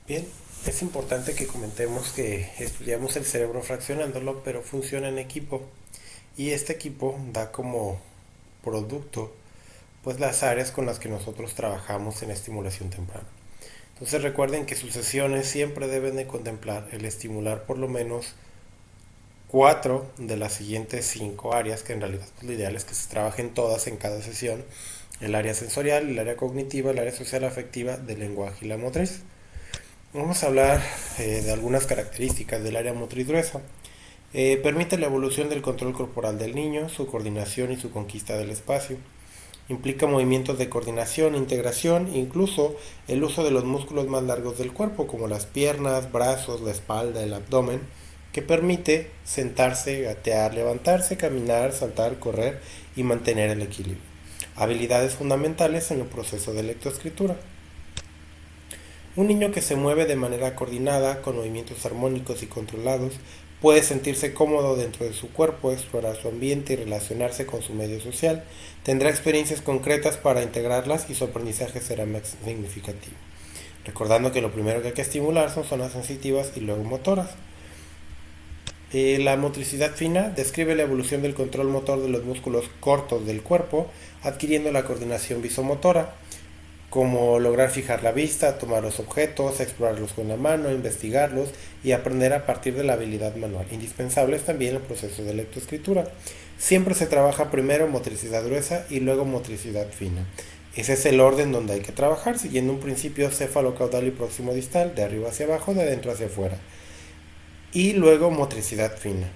Bien, es importante que comentemos que estudiamos el cerebro fraccionándolo, pero funciona en equipo. Y este equipo da como producto pues las áreas con las que nosotros trabajamos en estimulación temprana. Entonces recuerden que sus sesiones siempre deben de contemplar el estimular por lo menos cuatro de las siguientes cinco áreas, que en realidad pues, lo ideal es que se trabajen todas en cada sesión: el área sensorial, el área cognitiva, el área social afectiva, del lenguaje y la motriz. Vamos a hablar de algunas características del área motriz gruesa. Permite la evolución del control corporal del niño, su coordinación y su conquista del espacio. Implica movimientos de coordinación, integración, incluso el uso de los músculos más largos del cuerpo, como las piernas, brazos, la espalda, el abdomen, que permite sentarse, gatear, levantarse, caminar, saltar, correr y mantener el equilibrio. Habilidades fundamentales en el proceso de lectoescritura. Un niño que se mueve de manera coordinada, con movimientos armónicos y controlados, puede sentirse cómodo dentro de su cuerpo, explorar su ambiente y relacionarse con su medio social. Tendrá experiencias concretas para integrarlas y su aprendizaje será más significativo. Recordando que lo primero que hay que estimular son zonas sensitivas y luego motoras. La motricidad fina describe la evolución del control motor de los músculos cortos del cuerpo, adquiriendo la coordinación visomotora, como lograr fijar la vista, tomar los objetos, explorarlos con la mano, investigarlos y aprender a partir de la habilidad manual. Indispensable es también el proceso de lectoescritura. Siempre se trabaja primero motricidad gruesa y luego motricidad fina. Ese es el orden donde hay que trabajar, siguiendo un principio cefalocaudal y próximo distal, de arriba hacia abajo, de adentro hacia afuera. Y luego motricidad fina.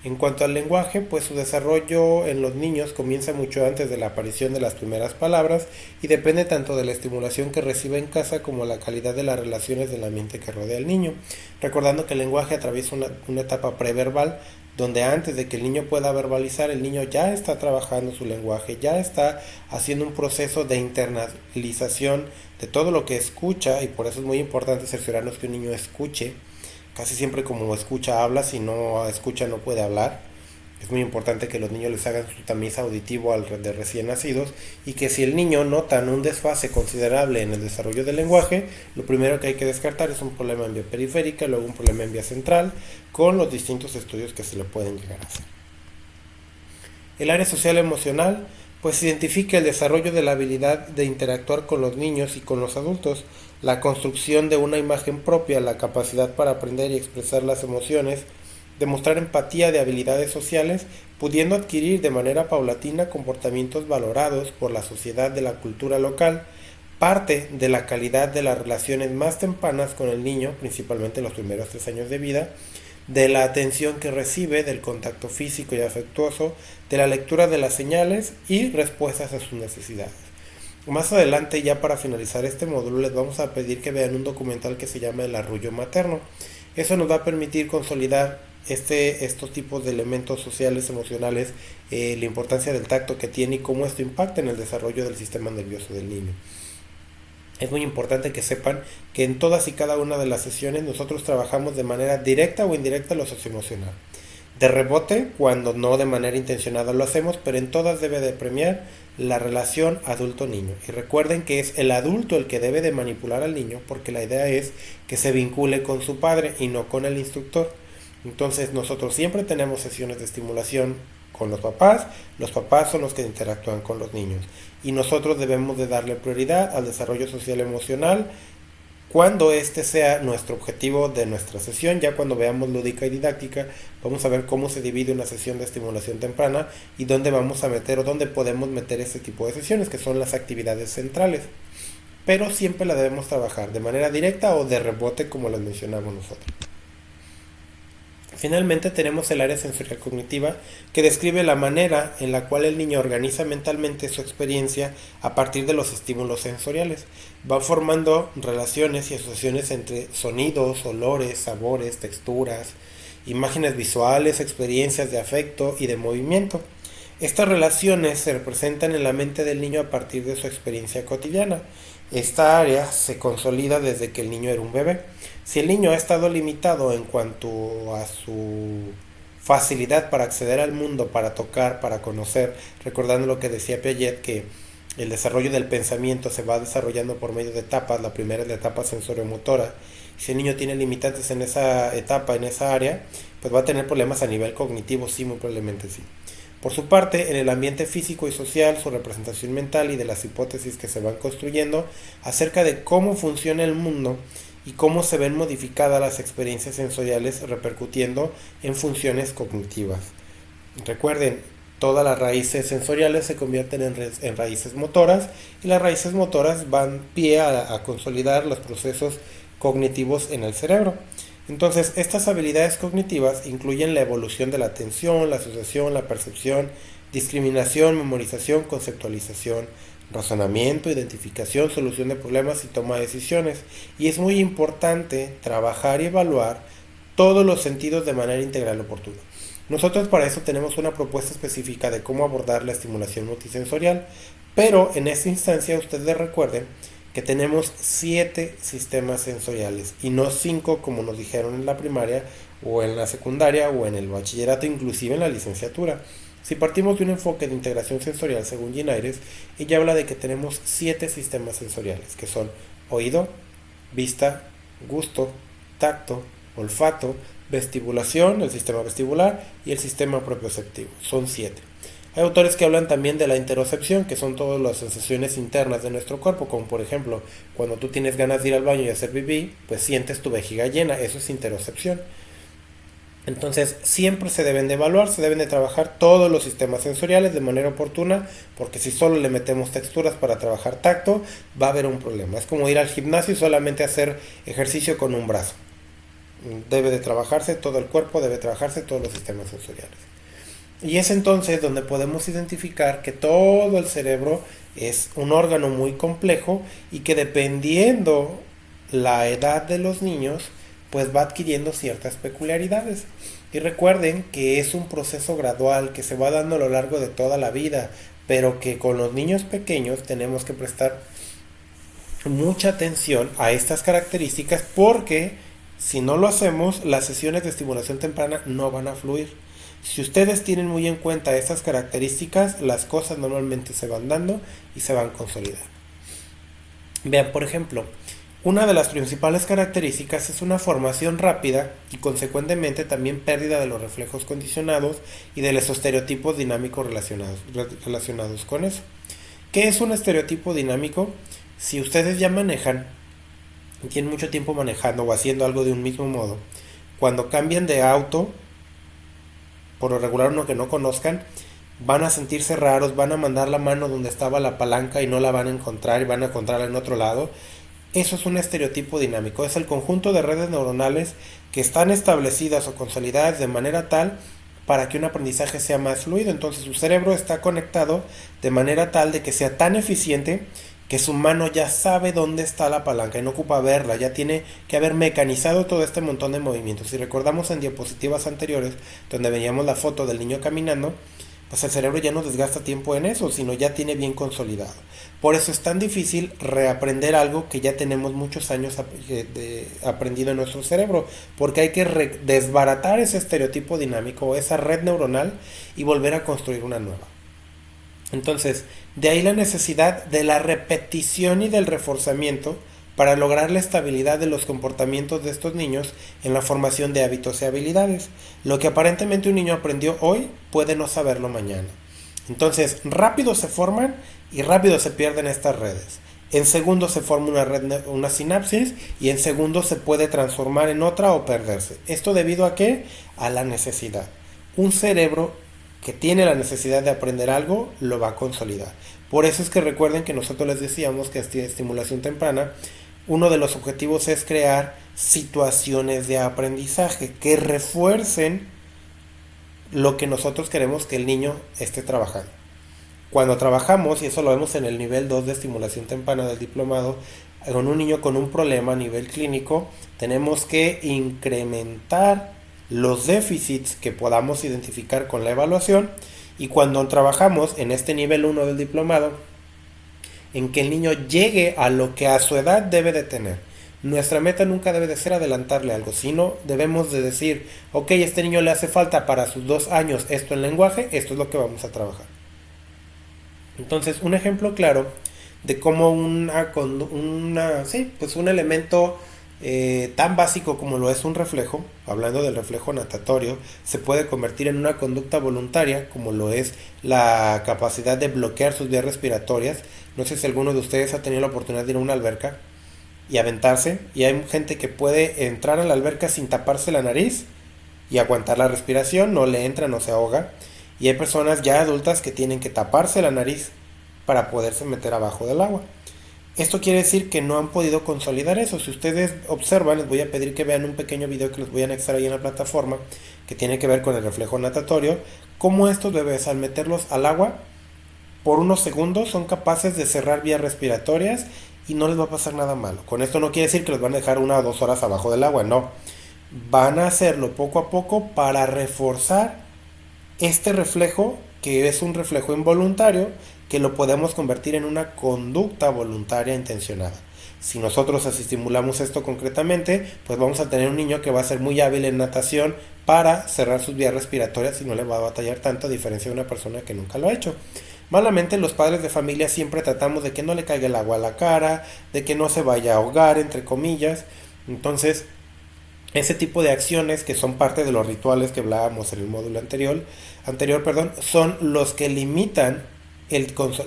En cuanto al lenguaje, pues su desarrollo en los niños comienza mucho antes de la aparición de las primeras palabras y depende tanto de la estimulación que recibe en casa como la calidad de las relaciones del ambiente que rodea al niño. Recordando que el lenguaje atraviesa una etapa preverbal, donde antes de que el niño pueda verbalizar, el niño ya está trabajando su lenguaje, ya está haciendo un proceso de internalización de todo lo que escucha, y por eso es muy importante cerciorarnos que un niño escuche. Casi siempre como escucha habla, si no escucha no puede hablar. Es muy importante que los niños les hagan su tamiz auditivo de recién nacidos, y que si el niño nota un desfase considerable en el desarrollo del lenguaje, lo primero que hay que descartar es un problema en vía periférica, luego un problema en vía central, con los distintos estudios que se le pueden llegar a hacer. El área social emocional pues identifica el desarrollo de la habilidad de interactuar con los niños y con los adultos, la construcción de una imagen propia, la capacidad para aprender y expresar las emociones, demostrar empatía de habilidades sociales, pudiendo adquirir de manera paulatina comportamientos valorados por la sociedad de la cultura local, parte de la calidad de las relaciones más tempranas con el niño, principalmente en los primeros 3 años de vida, de la atención que recibe, del contacto físico y afectuoso, de la lectura de las señales y respuestas a sus necesidades. Más adelante, ya para finalizar este módulo, les vamos a pedir que vean un documental que se llama El arrullo materno. Eso nos va a permitir consolidar estos tipos de elementos sociales, emocionales, la importancia del tacto que tiene y cómo esto impacta en el desarrollo del sistema nervioso del niño. Es muy importante que sepan que en todas y cada una de las sesiones nosotros trabajamos de manera directa o indirecta lo socioemocional. De rebote, cuando no de manera intencionada lo hacemos, pero en todas debe de premiar la relación adulto-niño. Y recuerden que es el adulto el que debe de manipular al niño, porque la idea es que se vincule con su padre y no con el instructor. Entonces nosotros siempre tenemos sesiones de estimulación con los papás son los que interactúan con los niños, y nosotros debemos de darle prioridad al desarrollo social emocional cuando este sea nuestro objetivo de nuestra sesión. Ya cuando veamos lúdica y didáctica, vamos a ver cómo se divide una sesión de estimulación temprana y dónde vamos a meter o dónde podemos meter este tipo de sesiones, que son las actividades centrales. Pero siempre la debemos trabajar de manera directa o de rebote, como las mencionamos nosotros. Finalmente tenemos el área sensorial cognitiva, que describe la manera en la cual el niño organiza mentalmente su experiencia a partir de los estímulos sensoriales. Va formando relaciones y asociaciones entre sonidos, olores, sabores, texturas, imágenes visuales, experiencias de afecto y de movimiento. Estas relaciones se representan en la mente del niño a partir de su experiencia cotidiana. Esta área se consolida desde que el niño era un bebé. Si el niño ha estado limitado en cuanto a su facilidad para acceder al mundo, para tocar, para conocer, recordando lo que decía Piaget, que El desarrollo del pensamiento se va desarrollando por medio de etapas. La primera es la etapa sensoriomotora. Si el niño tiene limitantes en esa etapa, en esa área, pues va a tener problemas a nivel cognitivo, sí, muy probablemente sí. Por su parte, en el ambiente físico y social, su representación mental y de las hipótesis que se van construyendo acerca de cómo funciona el mundo y cómo se ven modificadas las experiencias sensoriales repercutiendo en funciones cognitivas. Recuerden, todas las raíces sensoriales se convierten en raíces motoras y las raíces motoras van pie a consolidar los procesos cognitivos en el cerebro. Entonces, estas habilidades cognitivas incluyen la evolución de la atención, la asociación, la percepción, discriminación, memorización, conceptualización, razonamiento, identificación, solución de problemas y toma de decisiones. Y es muy importante trabajar y evaluar todos los sentidos de manera integral y oportuna. Nosotros para eso tenemos una propuesta específica de cómo abordar la estimulación multisensorial, pero en esta instancia ustedes recuerden que tenemos 7 sistemas sensoriales y no 5 como nos dijeron en la primaria o en la secundaria o en el bachillerato, inclusive en la licenciatura. Si partimos de un enfoque de integración sensorial según Jean Ayres, ella habla de que tenemos 7 sistemas sensoriales, que son oído, vista, gusto, tacto, olfato, vestibulación, el sistema vestibular y el sistema propioceptivo. Son 7. Hay autores que hablan también de la interocepción, que son todas las sensaciones internas de nuestro cuerpo, como por ejemplo, cuando tú tienes ganas de ir al baño y hacer pipí, pues sientes tu vejiga llena, eso es interocepción. Entonces, siempre se deben de evaluar, se deben de trabajar todos los sistemas sensoriales de manera oportuna, porque si solo le metemos texturas para trabajar tacto, va a haber un problema. Es como ir al gimnasio y solamente hacer ejercicio con un brazo. Debe de trabajarse todo el cuerpo, debe trabajarse todos los sistemas sensoriales. Y es entonces donde podemos identificar que todo el cerebro es un órgano muy complejo y que dependiendo la edad de los niños, pues va adquiriendo ciertas peculiaridades. Y recuerden que es un proceso gradual que se va dando a lo largo de toda la vida, pero que con los niños pequeños tenemos que prestar mucha atención a estas características porque si no lo hacemos, las sesiones de estimulación temprana no van a fluir. Si ustedes tienen muy en cuenta estas características, las cosas normalmente se van dando y se van consolidando. Vean, por ejemplo, una de las principales características es una formación rápida y consecuentemente también pérdida de los reflejos condicionados y de los estereotipos dinámicos relacionados con eso. ¿Qué es un estereotipo dinámico? Si ustedes ya manejan, tienen mucho tiempo manejando o haciendo algo de un mismo modo, cuando cambian de auto, por lo regular uno que no conozcan, van a sentirse raros, van a mandar la mano donde estaba la palanca y no la van a encontrar y van a encontrarla en otro lado. Eso es un estereotipo dinámico, es el conjunto de redes neuronales que están establecidas o consolidadas de manera tal para que un aprendizaje sea más fluido. Entonces su cerebro está conectado de manera tal de que sea tan eficiente que su mano ya sabe dónde está la palanca y no ocupa verla, ya tiene que haber mecanizado todo este montón de movimientos. Si recordamos en diapositivas anteriores, donde veíamos la foto del niño caminando, pues el cerebro ya no desgasta tiempo en eso, sino ya tiene bien consolidado. Por eso es tan difícil reaprender algo que ya tenemos muchos años aprendido en nuestro cerebro, porque hay que desbaratar ese estereotipo dinámico o esa red neuronal y volver a construir una nueva. Entonces, de ahí la necesidad de la repetición y del reforzamiento para lograr la estabilidad de los comportamientos de estos niños en la formación de hábitos y habilidades. Lo que aparentemente un niño aprendió hoy puede no saberlo mañana. Entonces, rápido se forman y rápido se pierden estas redes. En segundos se forma una red, una sinapsis, y en segundos se puede transformar en otra o perderse. ¿Esto debido a qué? A la necesidad. Un cerebro que tiene la necesidad de aprender algo, lo va a consolidar. Por eso es que recuerden que nosotros les decíamos que estimulación temprana, uno de los objetivos es crear situaciones de aprendizaje que refuercen lo que nosotros queremos que el niño esté trabajando. Cuando trabajamos, y eso lo vemos en el nivel 2 de estimulación temprana del diplomado, con un niño con un problema a nivel clínico, tenemos que incrementar los déficits que podamos identificar con la evaluación, y cuando trabajamos en este nivel 1 del diplomado, en que el niño llegue a lo que a su edad debe de tener. Nuestra meta nunca debe de ser adelantarle algo, sino debemos de decir, ok, este niño le hace falta para sus 2 años esto en lenguaje, esto es lo que vamos a trabajar. Entonces, un ejemplo claro de cómo pues un elemento tan básico como lo es un reflejo, hablando del reflejo natatorio, se puede convertir en una conducta voluntaria, como lo es la capacidad de bloquear sus vías respiratorias. No sé si alguno de ustedes ha tenido la oportunidad de ir a una alberca y aventarse, y hay gente que puede entrar a la alberca sin taparse la nariz y aguantar la respiración, no le entra, no se ahoga. Y hay personas ya adultas que tienen que taparse la nariz para poderse meter abajo del agua. Esto quiere decir que no han podido consolidar eso. Si ustedes observan, les voy a pedir que vean un pequeño video que les voy a anexar ahí en la plataforma, que tiene que ver con el reflejo natatorio, cómo estos bebés al meterlos al agua, por unos segundos son capaces de cerrar vías respiratorias y no les va a pasar nada malo. Con esto no quiere decir que los van a dejar 1 o 2 horas abajo del agua, no. Van a hacerlo poco a poco para reforzar este reflejo, que es un reflejo involuntario, que lo podemos convertir en una conducta voluntaria intencionada. Si nosotros estimulamos esto concretamente, pues vamos a tener un niño que va a ser muy hábil en natación para cerrar sus vías respiratorias y no le va a batallar tanto, a diferencia de una persona que nunca lo ha hecho. Malamente los padres de familia siempre tratamos de que no le caiga el agua a la cara, de que no se vaya a ahogar, entre comillas. Entonces, ese tipo de acciones que son parte de los rituales que hablábamos en el módulo anterior, son los que limitan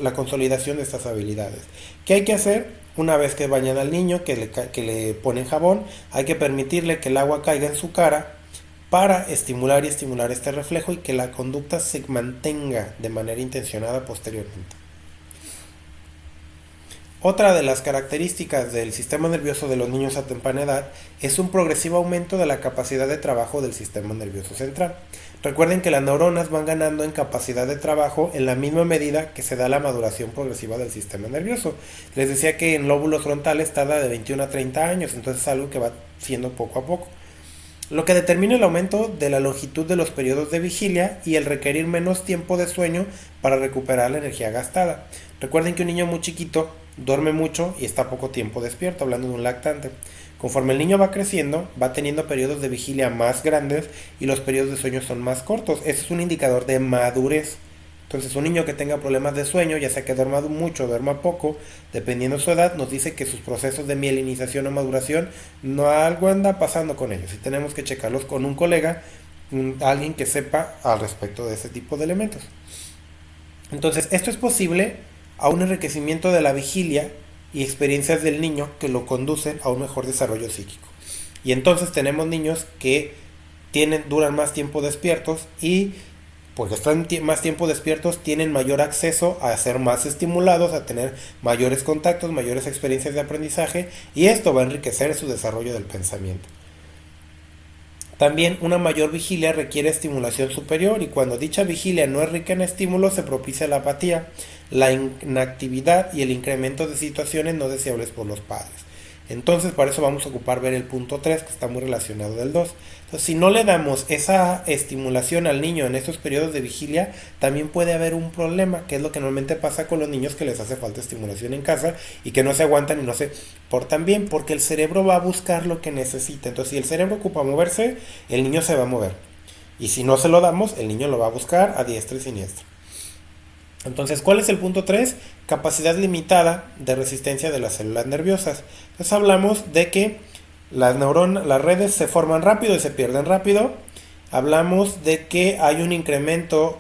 la consolidación de estas habilidades. ¿Qué hay que hacer? Una vez que bañan al niño, que le ponen jabón, hay que permitirle que el agua caiga en su cara para estimular este reflejo y que la conducta se mantenga de manera intencionada posteriormente. Otra de las características del sistema nervioso de los niños a temprana edad es un progresivo aumento de la capacidad de trabajo del sistema nervioso central. Recuerden que las neuronas van ganando en capacidad de trabajo en la misma medida que se da la maduración progresiva del sistema nervioso. Les decía que en lóbulos frontales tarda de 21 a 30 años, entonces es algo que va siendo poco a poco. Lo que determina el aumento de la longitud de los periodos de vigilia y el requerir menos tiempo de sueño para recuperar la energía gastada. Recuerden que un niño muy chiquito duerme mucho y está poco tiempo despierto, hablando de un lactante. Conforme el niño va creciendo, va teniendo periodos de vigilia más grandes y los periodos de sueño son más cortos. Ese es un indicador de madurez. Entonces, un niño que tenga problemas de sueño, ya sea que duerma mucho o duerma poco, dependiendo de su edad, nos dice que sus procesos de mielinización o maduración, no algo anda pasando con ellos. Y tenemos que checarlos con un colega, alguien que sepa al respecto de ese tipo de elementos. Entonces, esto es posible a un enriquecimiento de la vigilia y experiencias del niño que lo conducen a un mejor desarrollo psíquico. Y entonces tenemos niños que duran más tiempo despiertos y porque están más tiempo despiertos, tienen mayor acceso a ser más estimulados, a tener mayores contactos, mayores experiencias de aprendizaje, y esto va a enriquecer su desarrollo del pensamiento. También una mayor vigilia requiere estimulación superior, y cuando dicha vigilia no es rica en estímulos se propicia la apatía, la inactividad y el incremento de situaciones no deseables por los padres. Entonces, para eso vamos a ocupar ver el punto 3, que está muy relacionado del 2. Entonces, si no le damos esa estimulación al niño en estos periodos de vigilia, también puede haber un problema, que es lo que normalmente pasa con los niños que les hace falta estimulación en casa y que no se aguantan y no se portan bien, porque el cerebro va a buscar lo que necesita. Entonces, si el cerebro ocupa moverse, el niño se va a mover. Y si no se lo damos, el niño lo va a buscar a diestra y siniestra. Entonces, ¿cuál es el punto 3? Capacidad limitada de resistencia de las células nerviosas. Entonces hablamos de que las redes se forman rápido y se pierden rápido. Hablamos de que hay un incremento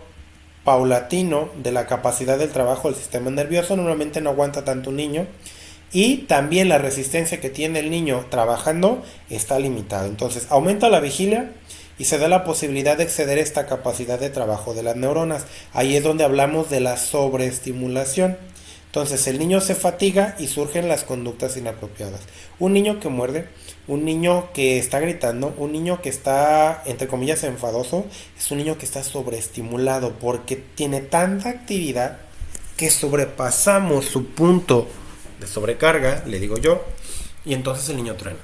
paulatino de la capacidad del trabajo del sistema nervioso. Normalmente no aguanta tanto un niño. Y también la resistencia que tiene el niño trabajando está limitada. Entonces aumenta la vigilia y se da la posibilidad de exceder esta capacidad de trabajo de las neuronas. Ahí es donde hablamos de la sobreestimulación. Entonces el niño se fatiga y surgen las conductas inapropiadas. Un niño que muerde, un niño que está gritando, un niño que está, entre comillas, enfadoso, es un niño que está sobreestimulado porque tiene tanta actividad que sobrepasamos su punto de sobrecarga, le digo yo, y entonces el niño truena.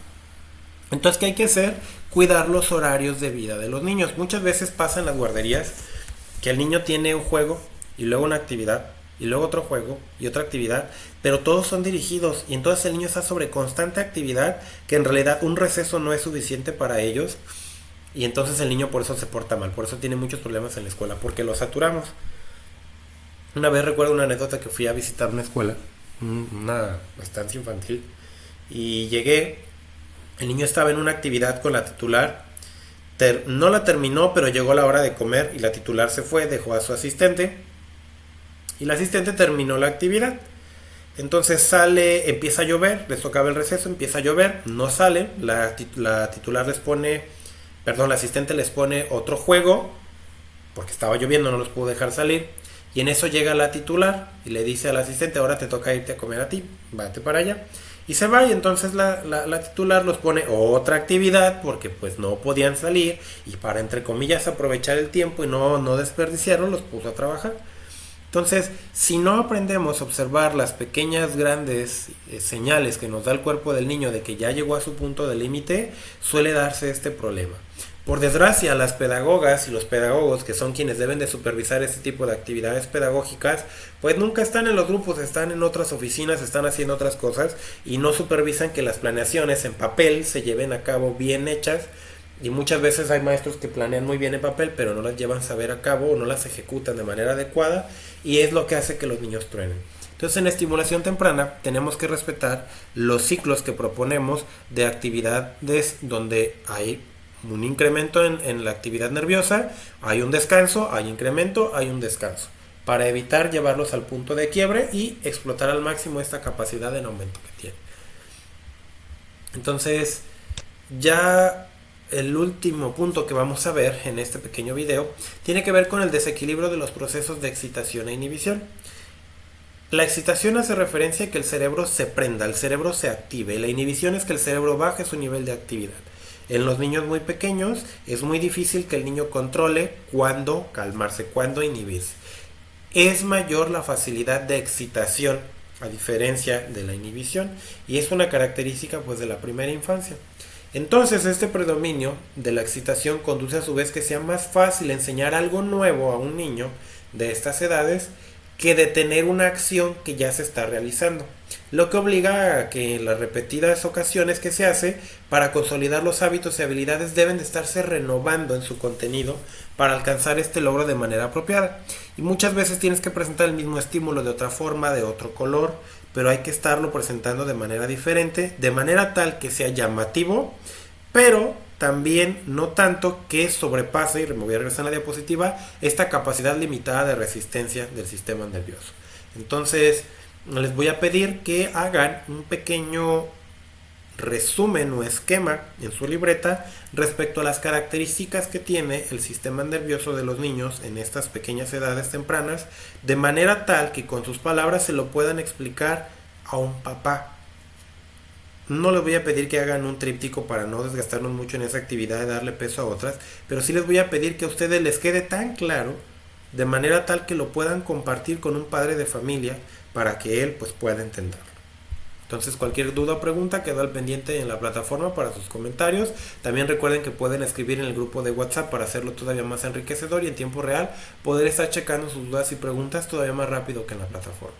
Entonces, ¿qué hay que hacer? Cuidar los horarios de vida de los niños. Muchas veces pasa en las guarderías que el niño tiene un juego y luego una actividad y luego otro juego y otra actividad, pero todos son dirigidos y entonces el niño está sobre constante actividad, que en realidad un receso no es suficiente para ellos, y entonces el niño por eso se porta mal, por eso tiene muchos problemas en la escuela, porque lo saturamos. Una vez recuerdo una anécdota que fui a visitar una escuela, una estancia infantil, y llegué, el niño estaba en una actividad con la titular, no la terminó, pero llegó la hora de comer y la titular se fue, dejó a su asistente y la asistente terminó la actividad. Entonces sale, empieza a llover, les tocaba el receso, empieza a llover, no sale, la titular les pone, perdón, la asistente les pone otro juego, porque estaba lloviendo, no los pudo dejar salir, y en eso llega la titular y le dice al asistente, ahora te toca irte a comer a ti, vete para allá. Y se va y entonces la titular los pone otra actividad porque pues no podían salir y para entre comillas aprovechar el tiempo y no desperdiciarlo los puso a trabajar. Entonces, si no aprendemos a observar las pequeñas, grandes señales que nos da el cuerpo del niño de que ya llegó a su punto de límite, suele darse este problema. Por desgracia, las pedagogas y los pedagogos, que son quienes deben de supervisar este tipo de actividades pedagógicas, pues nunca están en los grupos, están en otras oficinas, están haciendo otras cosas y no supervisan que las planeaciones en papel se lleven a cabo bien hechas. Y muchas veces hay maestros que planean muy bien en papel, pero no las llevan a saber a cabo o no las ejecutan de manera adecuada y es lo que hace que los niños truenen. Entonces, en estimulación temprana tenemos que respetar los ciclos que proponemos de actividades donde hay un incremento en la actividad nerviosa, hay un descanso, hay incremento, hay un descanso, para evitar llevarlos al punto de quiebre y explotar al máximo esta capacidad en aumento que tiene. Entonces, ya el último punto que vamos a ver en este pequeño video tiene que ver con el desequilibrio de los procesos de excitación e inhibición. La excitación hace referencia a que el cerebro se prenda, el cerebro se active. La inhibición es que el cerebro baje su nivel de actividad. En los niños muy pequeños es muy difícil que el niño controle cuándo calmarse, cuándo inhibirse. Es mayor la facilidad de excitación a diferencia de la inhibición y es una característica pues de la primera infancia. Entonces este predominio de la excitación conduce a su vez que sea más fácil enseñar algo nuevo a un niño de estas edades que detener una acción que ya se está realizando, lo que obliga a que en las repetidas ocasiones que se hace para consolidar los hábitos y habilidades deben de estarse renovando en su contenido para alcanzar este logro de manera apropiada. Y muchas veces tienes que presentar el mismo estímulo de otra forma, de otro color, pero hay que estarlo presentando de manera diferente, de manera tal que sea llamativo, pero también no tanto que sobrepase, y me voy a regresar a la diapositiva, esta capacidad limitada de resistencia del sistema nervioso. Entonces, les voy a pedir que hagan un pequeño resumen o esquema en su libreta respecto a las características que tiene el sistema nervioso de los niños en estas pequeñas edades tempranas, de manera tal que con sus palabras se lo puedan explicar a un papá. No les voy a pedir que hagan un tríptico para no desgastarnos mucho en esa actividad de darle peso a otras, pero sí les voy a pedir que a ustedes les quede tan claro, de manera tal que lo puedan compartir con un padre de familia para que él pues pueda entenderlo. Entonces cualquier duda o pregunta quedó al pendiente en la plataforma para sus comentarios. También recuerden que pueden escribir en el grupo de WhatsApp para hacerlo todavía más enriquecedor y en tiempo real poder estar checando sus dudas y preguntas todavía más rápido que en la plataforma.